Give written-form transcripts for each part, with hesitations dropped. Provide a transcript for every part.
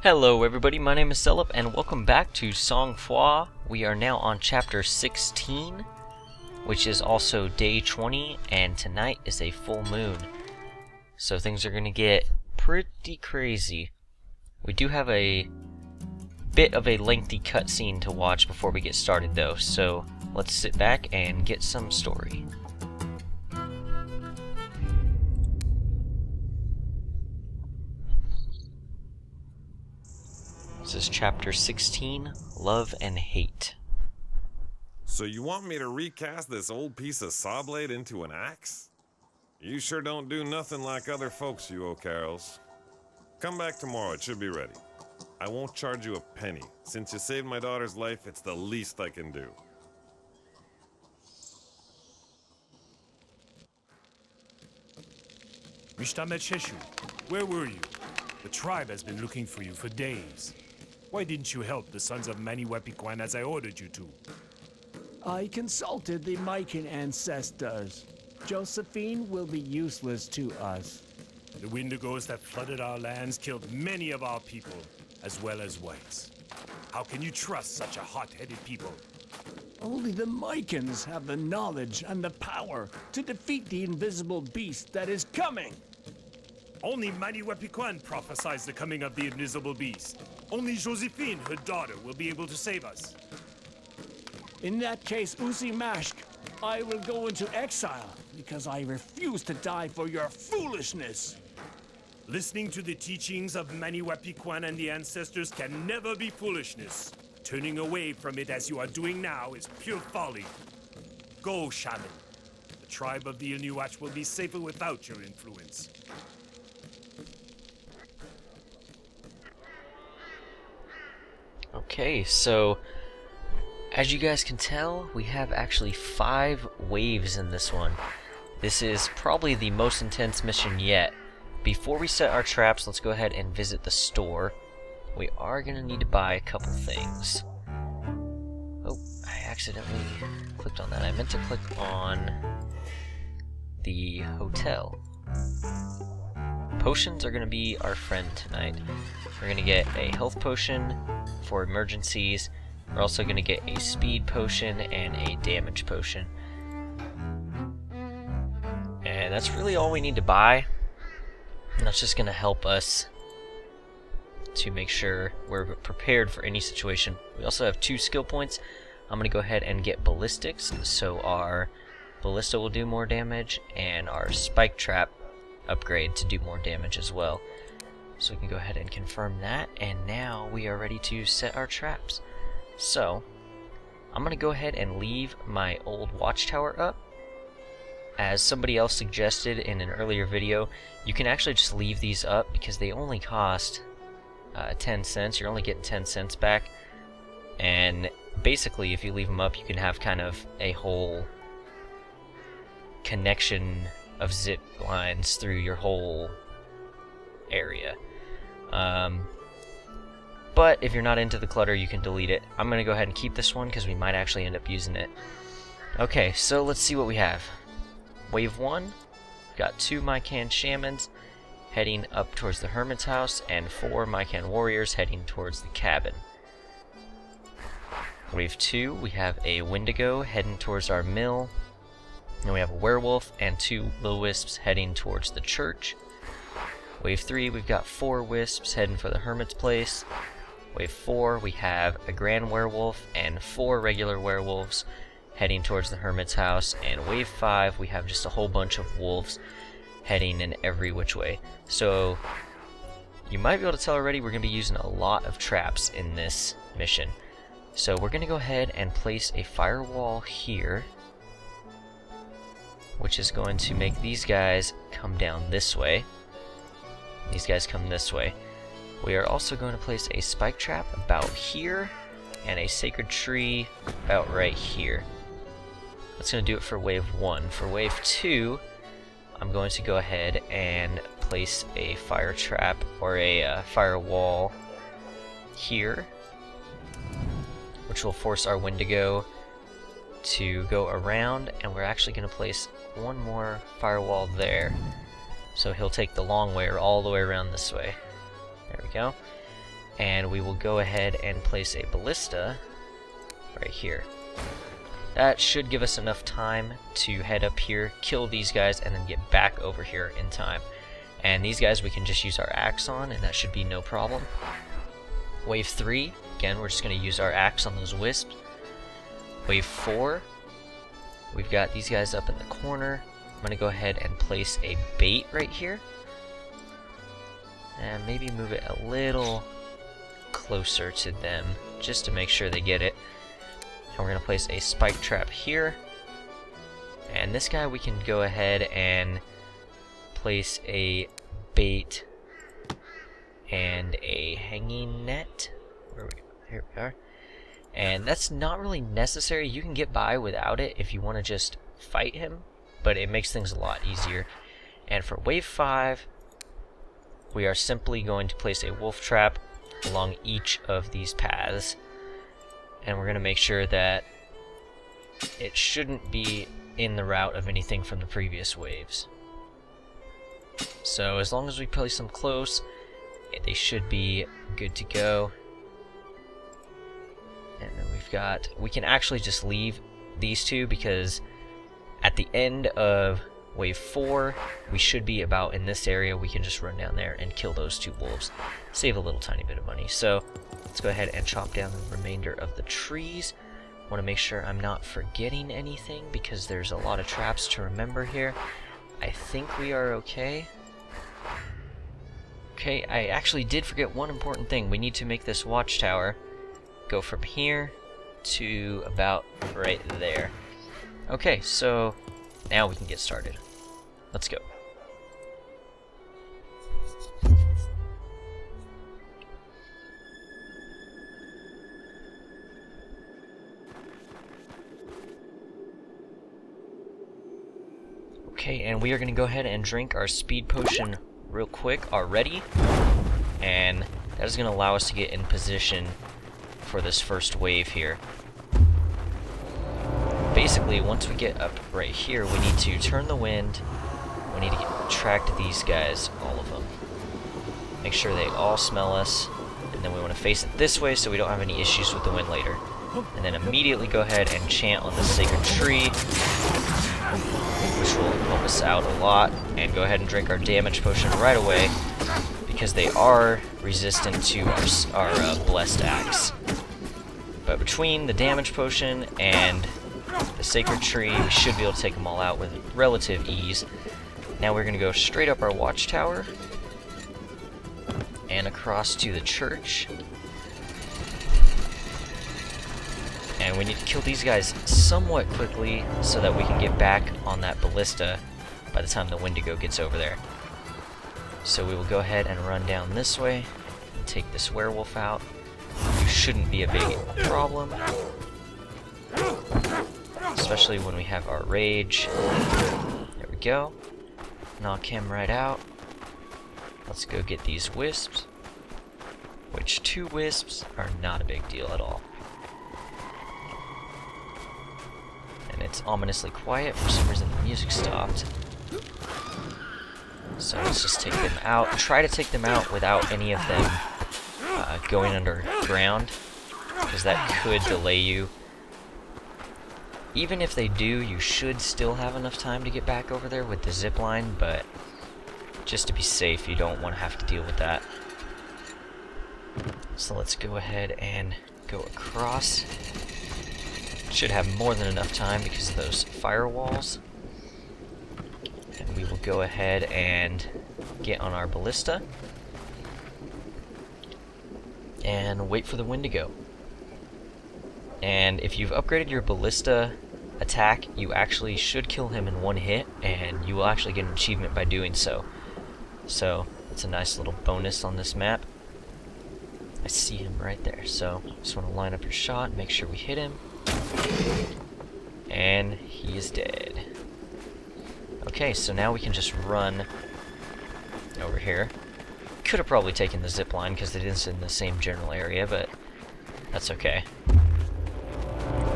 Hello everybody, my name is Selyp and welcome back to Sang-Froid. We are now on chapter 16, which is also day 20, and tonight is a full moon. So things are going to get pretty crazy. We do have a bit of a lengthy cutscene to watch before we get started though, so let's sit back and get some story. This is chapter 16, Love and Hate. So you want me to recast this old piece of saw blade into an axe? You sure don't do nothing like other folks, you O'Carrolls. Come back tomorrow, it should be ready. I won't charge you a penny. Since you saved my daughter's life, it's the least I can do. Mr. where were you? The tribe has been looking for you for days. Why didn't you help the sons of Maniwepiquan as I ordered you to? I consulted the Mikan ancestors. Ch.16 will be useless to us. The Wendigos that flooded our lands killed many of our people, as well as whites. How can you trust such a hot-headed people? Only the Mikans have the knowledge and the power to defeat the invisible beast that is coming. Only Maniwepiquan prophesies the coming of the invisible beast. Only Josephine, her daughter, will be able to save us. In that case, Mashk, I will go into exile because I refuse to die for your foolishness. Listening to the teachings of Maniwepiquan and the ancestors can never be foolishness. Turning away from it as you are doing now is pure folly. Go, shaman. The tribe of the Inuit will be safer without your influence. Okay, so as you guys can tell, we have actually 5 waves in this one. This is probably the most intense mission yet. Before we set our traps, let's go ahead and visit the store. We are going to need to buy a couple things. Oh, I accidentally clicked on that. I meant to click on the hotel. Potions are going to be our friend tonight. We're going to get a health potion for emergencies. We're also going to get a speed potion and a damage potion. And that's really all we need to buy. And that's just going to help us to make sure we're prepared for any situation. We also have 2 skill points. I'm going to go ahead and get ballistics, so our ballista will do more damage, and our spike trap upgrade to do more damage as well. So we can go ahead and confirm that, and now we are ready to set our traps. So I'm going to go ahead and leave my old watchtower up. As somebody else suggested in an earlier video, you can actually just leave these up because they only cost 10 cents. You're only getting 10 cents back, and basically if you leave them up you can have kind of a whole connection of zip lines through your whole area. But if you're not into the clutter, you can delete it. I'm going to go ahead and keep this one because we might actually end up using it. Okay, so let's see what we have. Wave 1, got 2 Mikan shamans heading up towards the hermit's house, and 4 Mikan warriors heading towards the cabin. Wave 2, we have a Wendigo heading towards our mill. Then we have a werewolf and 2 will-wisps heading towards the church. Wave 3, we've got 4 wisps heading for the hermit's place. Wave 4, we have a grand werewolf and 4 regular werewolves heading towards the hermit's house. And wave 5, we have just a whole bunch of wolves heading in every which way. So you might be able to tell already we're going to be using a lot of traps in this mission. So we're going to go ahead and place a firewall here, which is going to make these guys come down this way. These guys come this way. We are also going to place a spike trap about here and a sacred tree about right here. That's going to do it for wave 1. For wave 2, I'm going to go ahead and place a fire trap or a firewall here, which will force our Wendigo to go around, and we're actually going to place one more firewall there. So he'll take the long way or all the way around this way. There we go. and we will go ahead and place a ballista right here. That should give us enough time to head up here, kill these guys, and then get back over here in time. And these guys we can just use our axe on, and that should be no problem. Wave 3, again, we're just going to use our axe on those wisps. Wave 4, we've got these guys up in the corner. I'm going to go ahead and place a bait right here. And maybe move it a little closer to them, just to make sure they get it. And we're going to place a spike trap here. And this guy we can go ahead and place a bait and a hanging net. Here we are. And that's not really necessary. You can get by without it if you want to just fight him, but it makes things a lot easier. And for wave 5, we are simply going to place a wolf trap along each of these paths. And we're going to make sure that it shouldn't be in the route of anything from the previous waves. So as long as we place them close, they should be good to go. And then we can actually just leave these two, because at the end of wave 4, we should be about in this area. We can just run down there and kill those 2 wolves, save a little tiny bit of money. So let's go ahead and chop down the remainder of the trees. I want to make sure I'm not forgetting anything, because there's a lot of traps to remember here. I think we are okay. Okay, I actually did forget one important thing. We need to make this watchtower go from here to about right there. Okay, so now we can get started. Let's go. Okay, and we are going to go ahead and drink our speed potion real quick already, and that is going to allow us to get in position for this first wave here. Basically, once we get up right here, we need to turn the wind. We need to attract these guys, all of them. Make sure they all smell us, and then we want to face it this way so we don't have any issues with the wind later. And then immediately go ahead and chant on the sacred tree, which will help us out a lot. And go ahead and drink our damage potion right away, because they are resistant to our blessed axe. But between the damage potion and the sacred tree, we should be able to take them all out with relative ease. Now we're going to go straight up our watchtower and across to the church. And we need to kill these guys somewhat quickly so that we can get back on that ballista by the time the Wendigo gets over there. So we will go ahead and run down this way and take this werewolf out. You shouldn't be a big problem, especially when we have our rage. There we go. Knock him right out. Let's go get these wisps, which 2 wisps are not a big deal at all. And it's ominously quiet. For some reason the music stopped. So let's just take them out. Try to take them out without any of them going underground, because that could delay you. Even if they do, you should still have enough time to get back over there with the zip line, but just to be safe, you don't want to have to deal with that. So let's go ahead and go across. Should have more than enough time because of those firewalls. And we will go ahead and get on our ballista and wait for the wind to go. And if you've upgraded your ballista attack, you actually should kill him in 1 hit, and you will actually get an achievement by doing so. So it's a nice little bonus on this map. I see him right there, so just want to line up your shot and make sure we hit him. And he is dead. Okay, so now we can just run over here. Could have probably taken the zip line because it is in the same general area, but that's okay.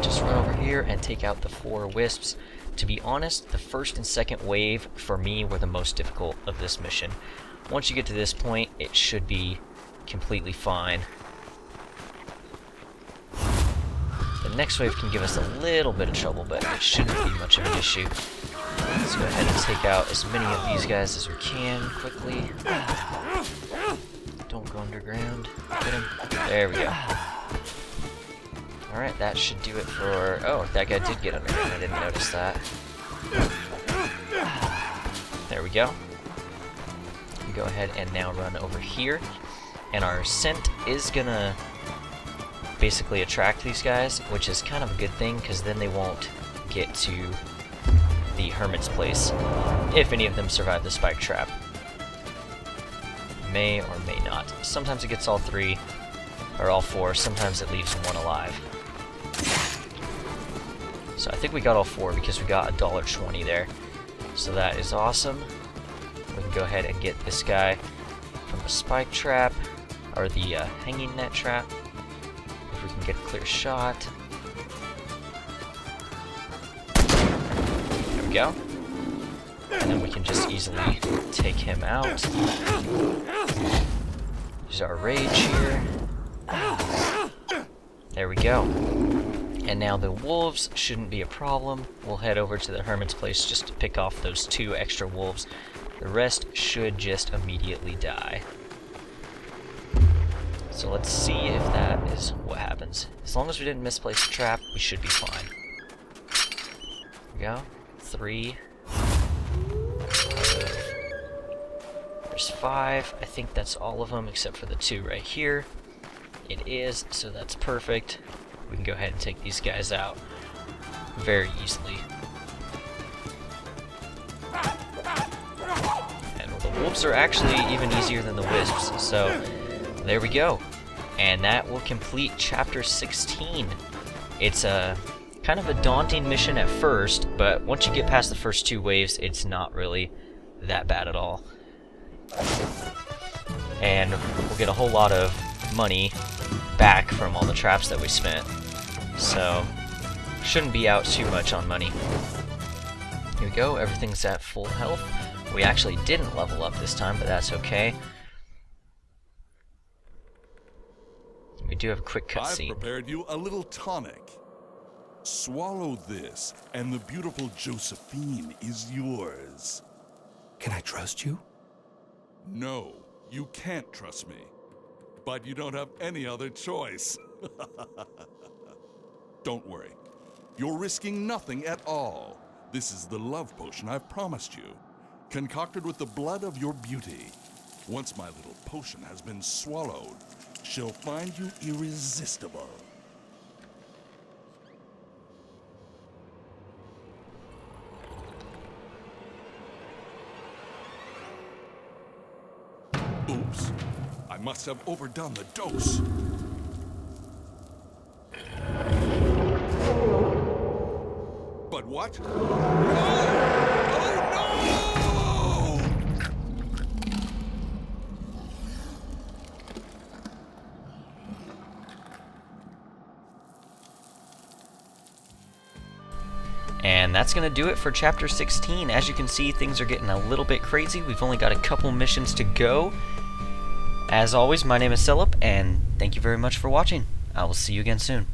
Just run over here and take out the 4 wisps. To be honest, the first and second wave for me were the most difficult of this mission. Once you get to this point, it should be completely fine. The next wave can give us a little bit of trouble, but it shouldn't be much of an issue. Let's go ahead and take out as many of these guys as we can quickly. Don't go underground. Get him. There we go. Alright, that should do it for... Oh, that guy did get underground. I didn't notice that. There we go. We go ahead and now run over here. And our scent is gonna basically attract these guys, which is kind of a good thing, because then they won't get to the hermit's place if any of them survive the spike trap. May or may not. Sometimes it gets all three, or all four. Sometimes it leaves one alive. So I think we got all four because we got $1.20 there. So that is awesome. We can go ahead and get this guy from the spike trap, or the hanging net trap, if we can get a clear shot. There we go. And then we can just easily take him out. Use our rage here. There we go. And now the wolves shouldn't be a problem. We'll head over to the hermit's place just to pick off those 2 extra wolves. The rest should just immediately die. So let's see if that is what happens. As long as we didn't misplace a trap, we should be fine. There we go. 3. There's 5. I think that's all of them except for the 2 right here. It is, so that's perfect. We can go ahead and take these guys out very easily. And the wolves are actually even easier than the wisps, so there we go. And that will complete Chapter 16. It's a kind of a daunting mission at first, but once you get past the first 2 waves, it's not really that bad at all. And we'll get a whole lot of money back from all the traps that we spent. So, shouldn't be out too much on money. Here we go, everything's at full health. We actually didn't level up this time, but that's okay. We do have a quick cutscene. I've prepared you a little tonic. Swallow this, and the beautiful Josephine is yours. Can I trust you? No, you can't trust me. But you don't have any other choice. Don't worry. You're risking nothing at all. This is the love potion I've promised you, concocted with the blood of your beauty. Once my little potion has been swallowed, she'll find you irresistible. Oops. I must have overdone the dose. But what? No! Oh no! And that's going to do it for Chapter 16. As you can see, things are getting a little bit crazy. We've only got a couple missions to go. As always, my name is Selyp, and thank you very much for watching. I will see you again soon.